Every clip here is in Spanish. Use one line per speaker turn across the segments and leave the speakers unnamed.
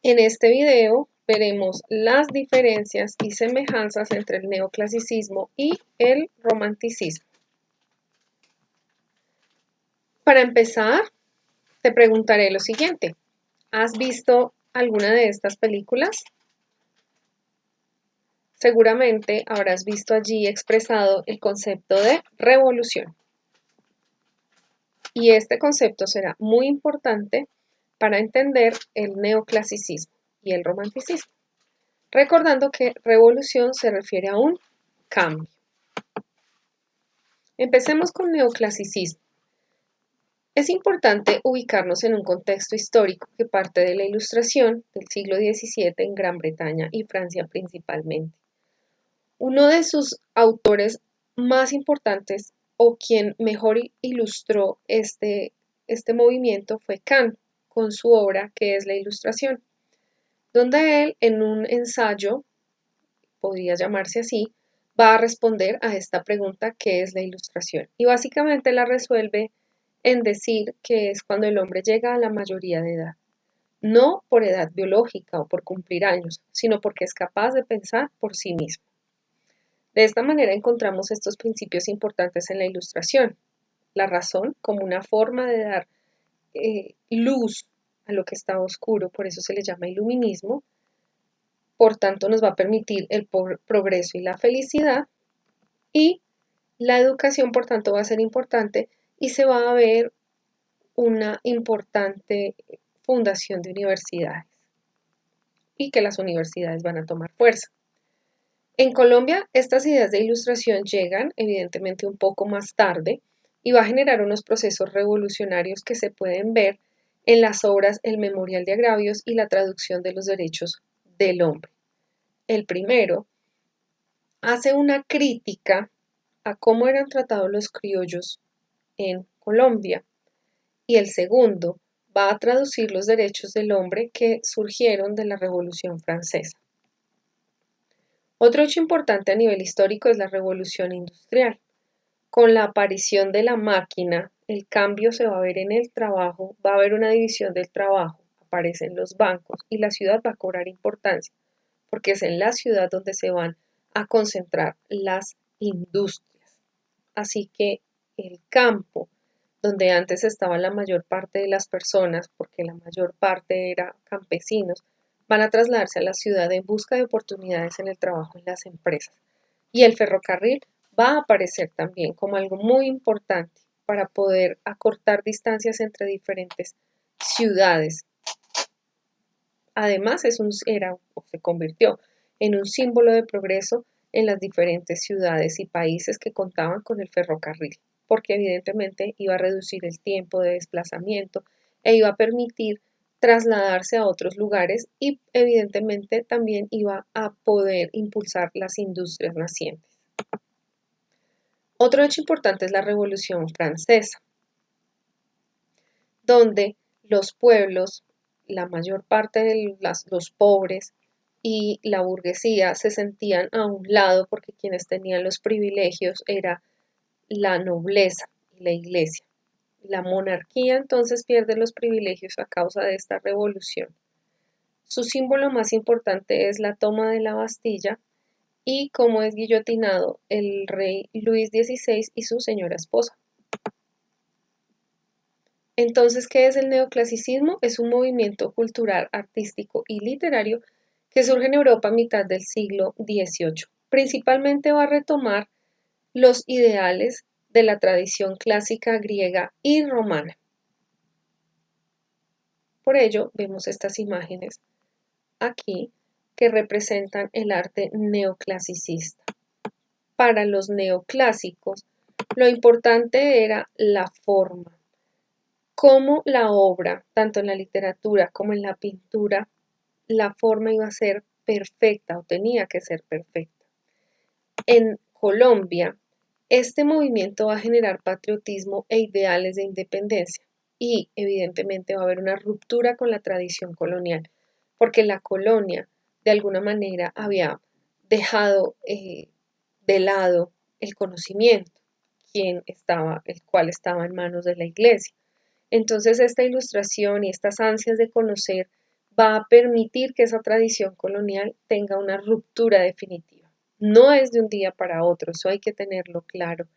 En este video veremos las diferencias y semejanzas entre el neoclasicismo y el romanticismo. Para empezar, te preguntaré lo siguiente. ¿Has visto alguna de estas películas? Seguramente habrás visto allí expresado el concepto de revolución. Y este concepto será muy importante para entender el neoclasicismo y el romanticismo. Recordando que revolución se refiere a un cambio. Empecemos con neoclasicismo. Es importante ubicarnos en un contexto histórico que parte de la Ilustración del siglo XVII en Gran Bretaña y Francia principalmente. Uno de sus autores más importantes o quien mejor ilustró este movimiento fue Kant con su obra que es la Ilustración, donde él en un ensayo, podría llamarse así, va a responder a esta pregunta ¿qué es la ilustración? Y básicamente la resuelve en decir que es cuando el hombre llega a la mayoría de edad, no por edad biológica o por cumplir años, sino porque es capaz de pensar por sí mismo. De esta manera encontramos estos principios importantes en la ilustración. La razón como una forma de dar luz a lo que está oscuro, por eso se le llama iluminismo. Por tanto, nos va a permitir el progreso y la felicidad. Y la educación, por tanto, va a ser importante y se va a ver una importante fundación de universidades y que las universidades van a tomar fuerza. En Colombia, estas ideas de ilustración llegan evidentemente un poco más tarde y va a generar unos procesos revolucionarios que se pueden ver en las obras El Memorial de Agravios y la traducción de los derechos del hombre. El primero hace una crítica a cómo eran tratados los criollos en Colombia y el segundo va a traducir los derechos del hombre que surgieron de la Revolución Francesa. Otro hecho importante a nivel histórico es la Revolución Industrial. Con la aparición de la máquina, el cambio se va a ver en el trabajo, va a haber una división del trabajo, aparecen los bancos y la ciudad va a cobrar importancia, porque es en la ciudad donde se van a concentrar las industrias. Así que el campo, donde antes estaba la mayor parte de las personas, porque la mayor parte era campesinos, van a trasladarse a la ciudad en busca de oportunidades en el trabajo en las empresas. Y el ferrocarril va a aparecer también como algo muy importante para poder acortar distancias entre diferentes ciudades. Además, era o se convirtió en un símbolo de progreso en las diferentes ciudades y países que contaban con el ferrocarril, porque evidentemente iba a reducir el tiempo de desplazamiento e iba a permitir trasladarse a otros lugares y evidentemente también iba a poder impulsar las industrias nacientes. Otro hecho importante es la Revolución Francesa, donde los pueblos, la mayor parte de los pobres y la burguesía se sentían a un lado porque quienes tenían los privilegios era la nobleza y la iglesia. La monarquía entonces pierde los privilegios a causa de esta revolución. Su símbolo más importante es la toma de la Bastilla y cómo es guillotinado el rey Luis XVI y su señora esposa. Entonces, ¿qué es el neoclasicismo? Es un movimiento cultural, artístico y literario que surge en Europa a mitad del siglo XVIII. Principalmente va a retomar los ideales de la tradición clásica griega y romana. Por ello, vemos estas imágenes aquí que representan el arte neoclasicista. Para los neoclásicos, lo importante era la forma, cómo la obra, tanto en la literatura como en la pintura, la forma iba a ser perfecta o tenía que ser perfecta. En Colombia, este movimiento va a generar patriotismo e ideales de independencia y evidentemente va a haber una ruptura con la tradición colonial, porque la colonia de alguna manera había dejado de lado el conocimiento, el cual estaba en manos de la iglesia. Entonces esta ilustración y estas ansias de conocer va a permitir que esa tradición colonial tenga una ruptura definitiva. No es de un día para otro, eso hay que tenerlo claro.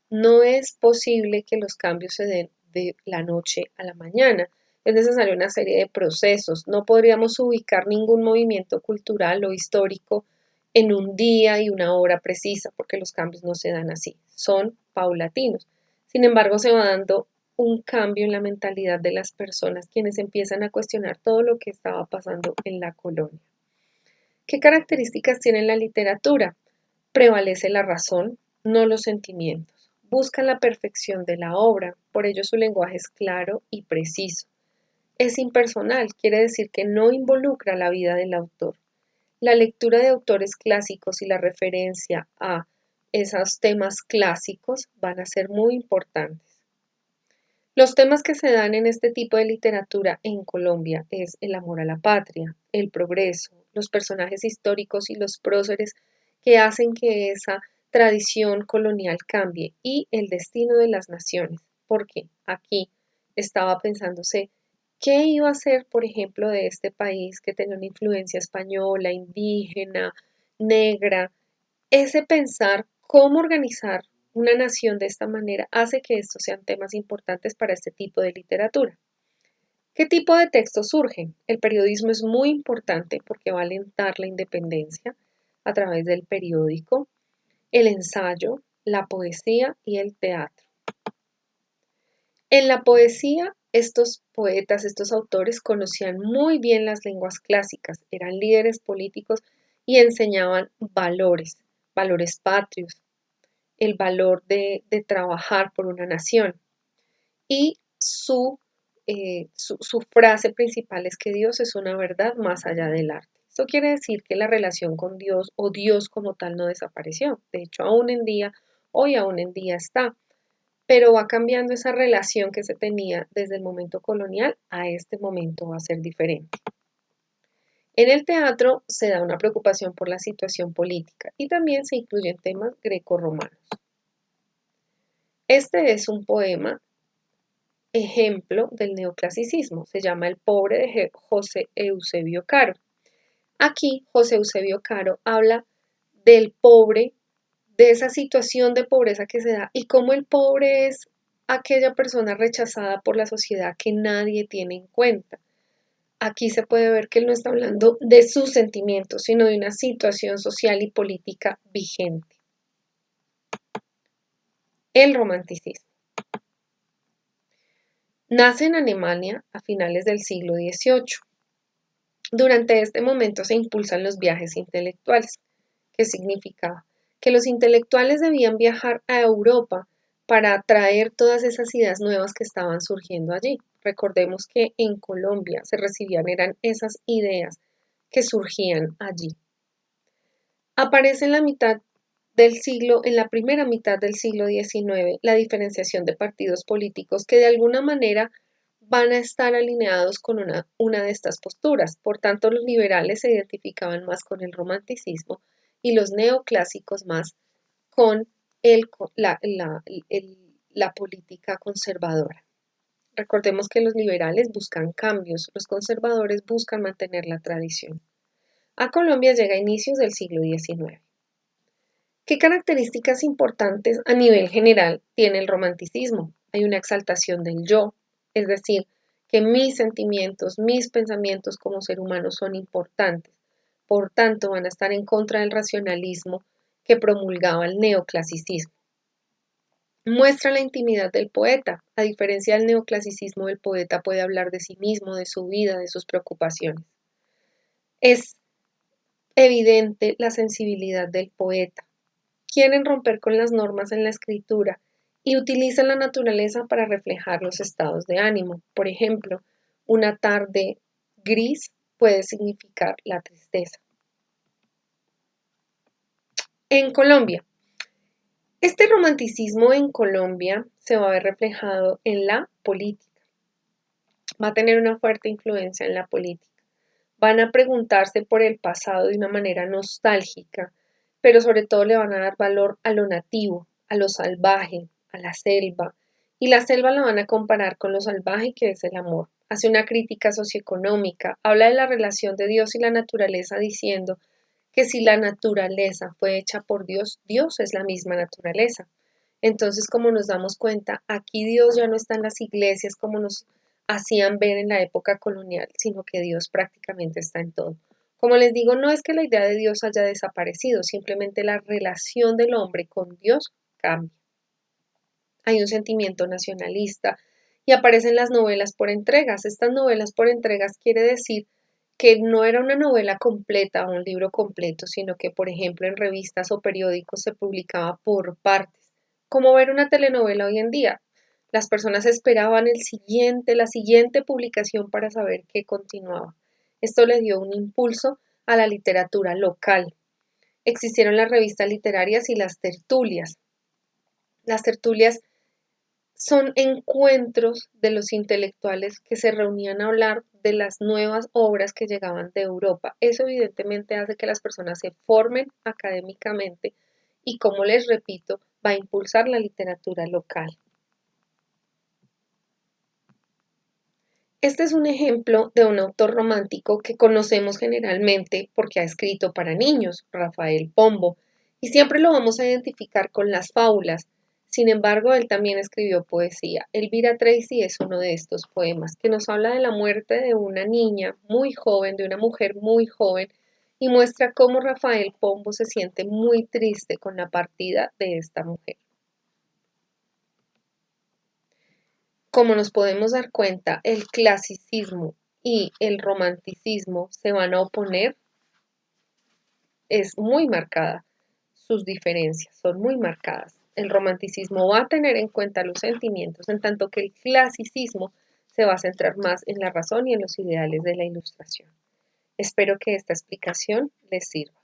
No es posible que los cambios se den de la noche a la mañana. Es necesaria una serie de procesos. No podríamos ubicar ningún movimiento cultural o histórico en un día y una hora precisa, porque los cambios no se dan así, son paulatinos. Sin embargo, se va dando un cambio en la mentalidad de las personas, quienes empiezan a cuestionar todo lo que estaba pasando en la colonia. ¿Qué características tiene la literatura? Prevalece la razón, no los sentimientos. Busca la perfección de la obra, por ello su lenguaje es claro y preciso. Es impersonal, quiere decir que no involucra la vida del autor. La lectura de autores clásicos y la referencia a esos temas clásicos van a ser muy importantes. Los temas que se dan en este tipo de literatura en Colombia es el amor a la patria, el progreso, los personajes históricos y los próceres que hacen que esa tradición colonial cambie y el destino de las naciones, porque aquí estaba pensándose qué iba a ser, por ejemplo, de este país que tenía una influencia española, indígena, negra. Ese pensar cómo organizar una nación de esta manera hace que estos sean temas importantes para este tipo de literatura. ¿Qué tipo de textos surgen? El periodismo es muy importante porque va a alentar la independencia a través del periódico, el ensayo, la poesía y el teatro. En la poesía, estos poetas, estos autores conocían muy bien las lenguas clásicas, eran líderes políticos y enseñaban valores, valores patrios, el valor de trabajar por una nación. Y su frase principal es que Dios es una verdad más allá del arte. Esto quiere decir que la relación con Dios o Dios como tal no desapareció. De hecho, hoy aún en día está, pero va cambiando esa relación que se tenía desde el momento colonial a este momento va a ser diferente. En el teatro se da una preocupación por la situación política y también se incluyen temas grecorromanos. Este es un poema ejemplo del neoclasicismo, se llama El pobre de José Eusebio Caro. Aquí José Eusebio Caro habla del pobre, de esa situación de pobreza que se da y cómo el pobre es aquella persona rechazada por la sociedad que nadie tiene en cuenta. Aquí se puede ver que él no está hablando de sus sentimientos, sino de una situación social y política vigente. El romanticismo. Nace en Alemania a finales del siglo XVIII. Durante este momento se impulsan los viajes intelectuales, que significaba que los intelectuales debían viajar a Europa para traer todas esas ideas nuevas que estaban surgiendo allí. Recordemos que en Colombia se recibían, eran esas ideas que surgían allí. Aparece en la mitad del siglo, en la primera mitad del siglo XIX, la diferenciación de partidos políticos que de alguna manera van a estar alineados con una de estas posturas. Por tanto, los liberales se identificaban más con el romanticismo y los neoclásicos más con la política conservadora. Recordemos que los liberales buscan cambios, los conservadores buscan mantener la tradición. A Colombia llega a inicios del siglo XIX. ¿Qué características importantes a nivel general tiene el romanticismo? Hay una exaltación del yo, es decir, que mis sentimientos, mis pensamientos como ser humano son importantes. Por tanto, van a estar en contra del racionalismo que promulgaba el neoclasicismo. Muestra la intimidad del poeta. A diferencia del neoclasicismo, el poeta puede hablar de sí mismo, de su vida, de sus preocupaciones. Es evidente la sensibilidad del poeta. Quieren romper con las normas en la escritura y utilizan la naturaleza para reflejar los estados de ánimo. Por ejemplo, una tarde gris puede significar la tristeza. En Colombia, este romanticismo en Colombia se va a ver reflejado en la política. Va a tener una fuerte influencia en la política. Van a preguntarse por el pasado de una manera nostálgica, pero sobre todo le van a dar valor a lo nativo, a lo salvaje, a la selva. Y la selva la van a comparar con lo salvaje que es el amor. hace una crítica socioeconómica, habla de la relación de Dios y la naturaleza diciendo que si la naturaleza fue hecha por Dios, Dios es la misma naturaleza. Entonces, como nos damos cuenta, aquí Dios ya no está en las iglesias como nos hacían ver en la época colonial, sino que Dios prácticamente está en todo. Como les digo, no es que la idea de Dios haya desaparecido, simplemente la relación del hombre con Dios cambia. Hay un sentimiento nacionalista y aparecen las novelas por entregas. Estas novelas por entregas quiere decir que no era una novela completa o un libro completo, sino que, por ejemplo, en revistas o periódicos se publicaba por partes, como ver una telenovela hoy en día. Las personas esperaban la siguiente publicación para saber qué continuaba. Esto le dio un impulso a la literatura local. Existieron las revistas literarias y las tertulias. Las tertulias son encuentros de los intelectuales que se reunían a hablar de las nuevas obras que llegaban de Europa. Eso evidentemente hace que las personas se formen académicamente y, como les repito, va a impulsar la literatura local. Este es un ejemplo de un autor romántico que conocemos generalmente porque ha escrito para niños, Rafael Pombo, y siempre lo vamos a identificar con las fábulas. Sin embargo, él también escribió poesía. Elvira Tracy es uno de estos poemas que nos habla de la muerte de una niña muy joven, de una mujer muy joven, y muestra cómo Rafael Pombo se siente muy triste con la partida de esta mujer. Como nos podemos dar cuenta, el clasicismo y el romanticismo se van a oponer, es muy marcada, sus diferencias son muy marcadas. El romanticismo va a tener en cuenta los sentimientos, en tanto que el clasicismo se va a centrar más en la razón y en los ideales de la ilustración. Espero que esta explicación les sirva.